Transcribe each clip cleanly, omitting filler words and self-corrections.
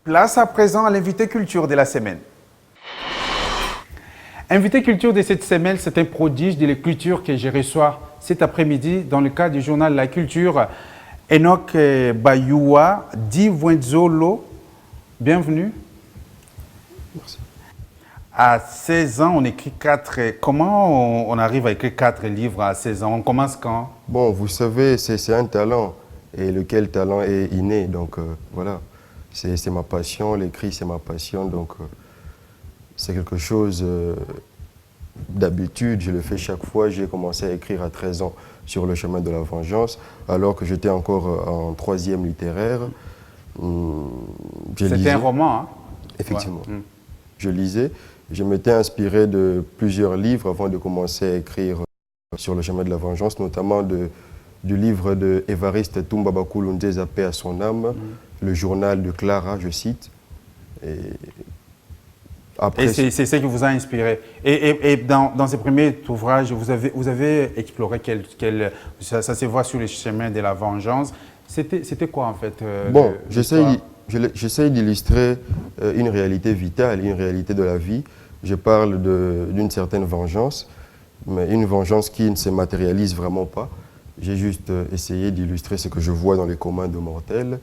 Place à présent à l'invité culture de la semaine. Invité culture de cette semaine, c'est un prodige de la culture que je reçois cet après-midi dans le cadre du journal La Culture. Enoch Bayua Divwenzolo, bienvenue. Merci. À 16 ans, on écrit 4. Comment on arrive à écrire 4 livres à 16 ans? On commence quand? Bon, vous savez, c'est un talent, et lequel talent est inné, donc voilà. C'est ma passion, l'écrit c'est ma passion, donc c'est quelque chose d'habitude, je le fais chaque fois. J'ai commencé à écrire à 13 ans sur le chemin de la vengeance, alors que j'étais encore en 3e littéraire. C'était un roman, hein? Effectivement. Ouais. Je lisais. Je m'étais inspiré de plusieurs livres avant de commencer à écrire sur le chemin de la vengeance, notamment du livre de Évariste Toumba-Bakulundé, Paix à son âme, le journal de Clara, je cite. Et c'est ce qui vous a inspiré. Et dans ces premiers ouvrages, vous avez exploré ça se voit sur le chemin de la vengeance. C'était quoi en fait? Bon, j'essaye d'illustrer une réalité vitale, une réalité de la vie. Je parle d'une certaine vengeance, mais une vengeance qui ne se matérialise vraiment pas. J'ai juste essayé d'illustrer ce que je vois dans les communs de mortels.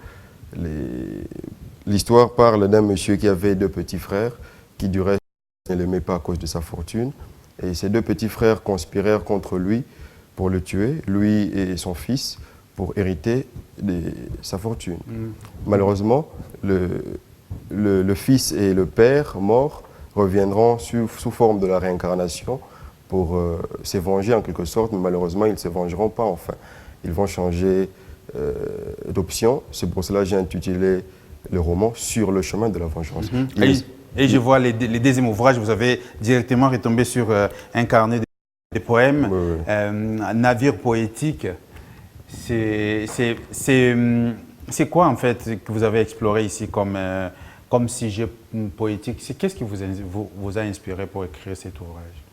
L'histoire parle d'un monsieur qui avait 2 petits frères, qui du reste ne l'aimait pas à cause de sa fortune. Et ces 2 petits frères conspirèrent contre lui pour le tuer, lui et son fils, pour hériter de sa fortune. Malheureusement, le fils et le père morts reviendront sous forme de la réincarnation pour se venger en quelque sorte, mais malheureusement, ils ne se vengeront pas enfin. Ils vont changer d'option. C'est pour cela que j'ai intitulé le roman « Sur le chemin de la vengeance ». Et je vois les deuxièmes ouvrages, vous avez directement retombé sur un carnet de poèmes, Navire poétique. C'est quoi en fait que vous avez exploré ici comme sujet poétique? Qu'est-ce qui vous a inspiré pour écrire cet ouvrage?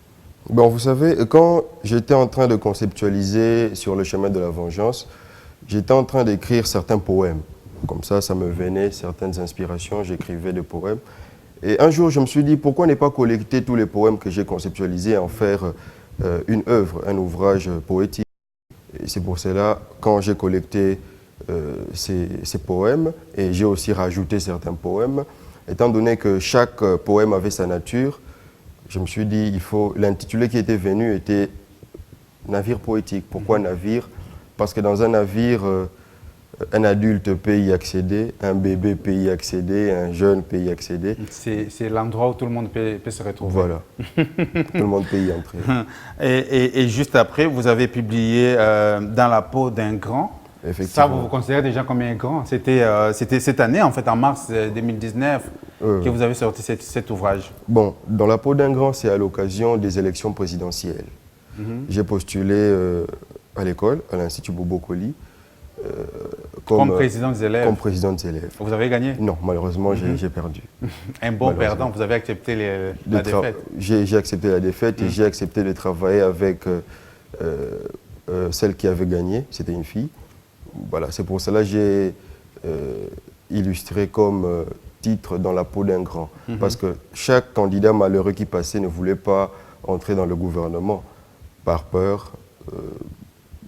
Bon, vous savez, quand j'étais en train de conceptualiser sur le chemin de la vengeance, j'étais en train d'écrire certains poèmes. Comme ça me venait certaines inspirations, j'écrivais des poèmes. Et un jour, je me suis dit, pourquoi ne pas collecter tous les poèmes que j'ai conceptualisés et en faire une œuvre, un ouvrage poétique? Et c'est pour cela, quand j'ai collecté ces poèmes, et j'ai aussi rajouté certains poèmes, étant donné que chaque poème avait sa nature, je me suis dit, l'intitulé qui était venu était Navire poétique. Pourquoi navire? Parce que dans un navire, un adulte peut y accéder, un bébé peut y accéder, un jeune peut y accéder. C'est l'endroit où tout le monde peut se retrouver. Voilà, tout le monde peut y entrer. Et juste après, vous avez publié Dans la peau d'un grand. Ça, vous vous considérez déjà comme un grand. C'était cette année, en fait, en mars 2019, que vous avez sorti cet ouvrage. Bon, Dans la peau d'un grand, c'est à l'occasion des élections présidentielles. J'ai postulé à l'école, à l'Institut Bobo-Koli, comme président des élèves. Comme président des élèves. Vous avez gagné? Non, malheureusement, j'ai perdu. Un bon perdant, vous avez accepté la défaite? J'ai accepté la défaite et j'ai accepté de travailler avec celle qui avait gagné, c'était une fille. Voilà, c'est pour cela que j'ai illustré comme titre Dans la peau d'un grand. Parce que chaque candidat malheureux qui passait ne voulait pas entrer dans le gouvernement par peur,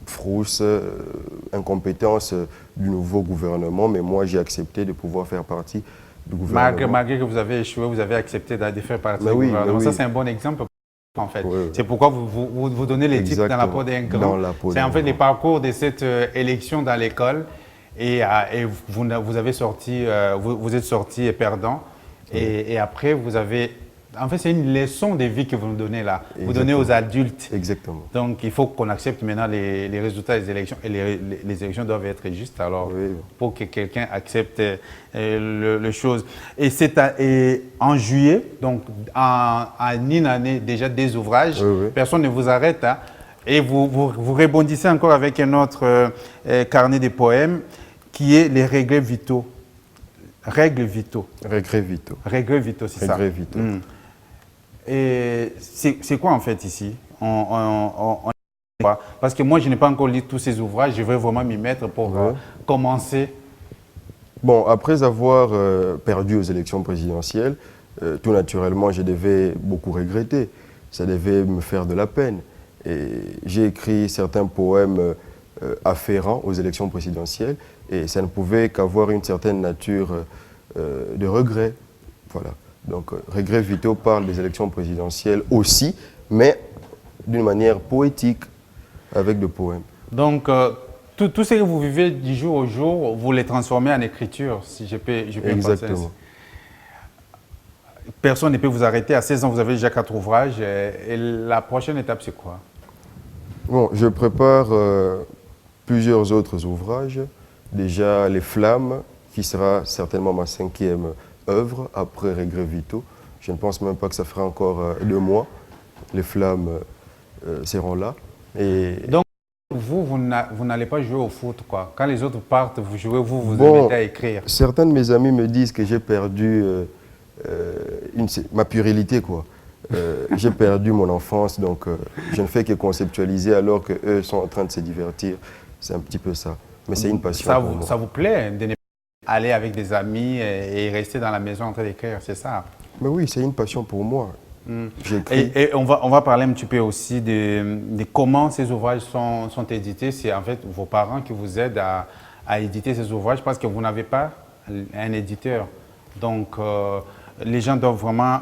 frousse, incompétence du nouveau gouvernement. Mais moi, j'ai accepté de pouvoir faire partie du gouvernement. Malgré que vous avez échoué, vous avez accepté de faire partie du gouvernement. Ça, c'est un bon exemple. En fait. C'est pourquoi vous donnez les titres Dans la peau d'un grand. C'est en fait les parcours de cette élection dans l'école et vous êtes sorti perdant et après vous avez... En fait, c'est une leçon de vie que vous nous donnez là. Vous donnez aux adultes. Exactement. Donc, il faut qu'on accepte maintenant les résultats des élections. Et les élections doivent être justes. Alors, pour que quelqu'un accepte les choses. Et en juillet, donc en une année, déjà des ouvrages, personne ne vous arrête. Hein, et vous rebondissez encore avec un autre carnet de poèmes qui est Les regrets vitaux. Regrets vitaux. Regrets vitaux. Regrets vitaux, c'est ça. Regrets vitaux. Et c'est quoi en fait ici? Parce que moi, je n'ai pas encore lu tous ces ouvrages. Je vais vraiment m'y mettre pour commencer Bon, après avoir perdu aux élections présidentielles, tout naturellement, je devais beaucoup regretter. Ça devait me faire de la peine. Et j'ai écrit certains poèmes afférents aux élections présidentielles et ça ne pouvait qu'avoir une certaine nature de regret. Voilà. Donc, Regrets vitaux parle des élections présidentielles aussi, mais d'une manière poétique, avec des poèmes. Donc, tout ce que vous vivez du jour au jour, vous les transformez en écriture, si je peux Exactement. Personne ne peut vous arrêter. À 16 ans, vous avez déjà 4 ouvrages. Et la prochaine étape, c'est quoi? Bon, je prépare plusieurs autres ouvrages. Déjà, Les Flammes, qui sera certainement ma 5e œuvre après Regrets vitaux. Je ne pense même pas que ça fera encore 2 mois. Les Flammes seront là. Et Donc, vous n'allez pas jouer au foot, quoi. Quand les autres partent, vous jouez, vous bon, mettez à écrire. certains de mes amis me disent que j'ai perdu ma puérilité, quoi. J'ai perdu mon enfance, donc je ne fais que conceptualiser alors qu'eux sont en train de se divertir. C'est un petit peu ça. Mais c'est une passion pour moi. Ça vous plaît de ne pas aller avec des amis et rester dans la maison en train d'écrire, c'est ça? Mais oui, c'est une passion pour moi. J'écris. Et on va parler un petit peu aussi de comment ces ouvrages sont édités. C'est en fait vos parents qui vous aident à éditer ces ouvrages parce que vous n'avez pas un éditeur. Donc, les gens doivent vraiment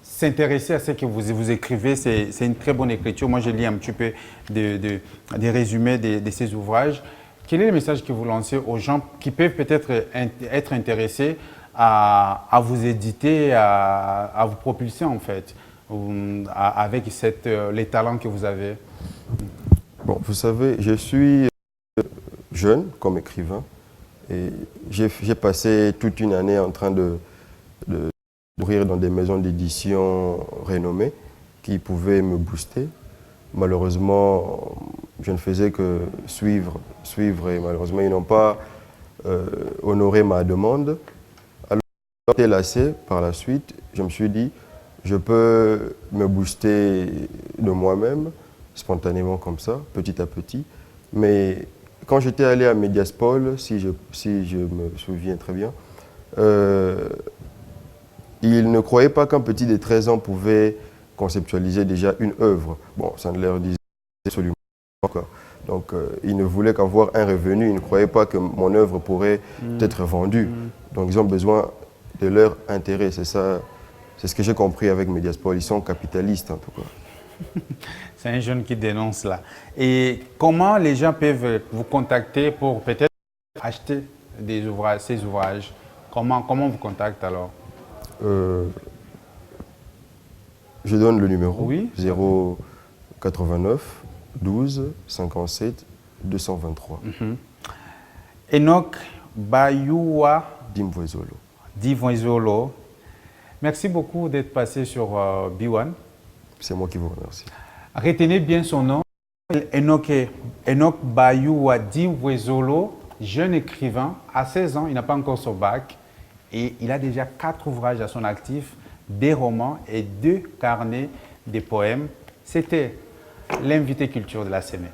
s'intéresser à ce que vous écrivez. C'est une très bonne écriture. Moi, je lis un petit peu des résumés de ces ouvrages. Quel est le message que vous lancez aux gens qui peuvent peut-être être intéressés à vous éditer, à vous propulser en fait, avec les talents que vous avez? Bon, vous savez, je suis jeune comme écrivain et j'ai passé toute une année en train de courir dans des maisons d'édition renommées qui pouvaient me booster. Malheureusement, je ne faisais que suivre et malheureusement, ils n'ont pas honoré ma demande. Alors, j'étais lassé par la suite. Je me suis dit, je peux me booster de moi-même, spontanément comme ça, petit à petit. Mais quand j'étais allé à Mediaspol, si je me souviens très bien, ils ne croyaient pas qu'un petit de 13 ans pouvait conceptualiser déjà une œuvre. Bon, ça ne leur disait absolument pas. Donc, ils ne voulaient qu'avoir un revenu. Ils ne croyaient pas que mon œuvre pourrait être vendue. Donc, ils ont besoin de leur intérêt. C'est ça, c'est ce que j'ai compris avec Mediaspol. Ils sont capitalistes, en tout cas. C'est un jeune qui dénonce là. Et comment les gens peuvent vous contacter pour peut-être acheter ces ouvrages? Comment vous contactent alors? Je donne le numéro, Oui. 089 12 57 223. Enoch Bayua Dimvoizolo. Merci beaucoup d'être passé sur B1. C'est moi qui vous remercie. Retenez bien son nom, Enoch Bayua Dimvoizolo, jeune écrivain, à 16 ans, il n'a pas encore son bac et il a déjà 4 ouvrages à son actif, des romans et 2 carnets de poèmes. C'était l'invité culture de la semaine.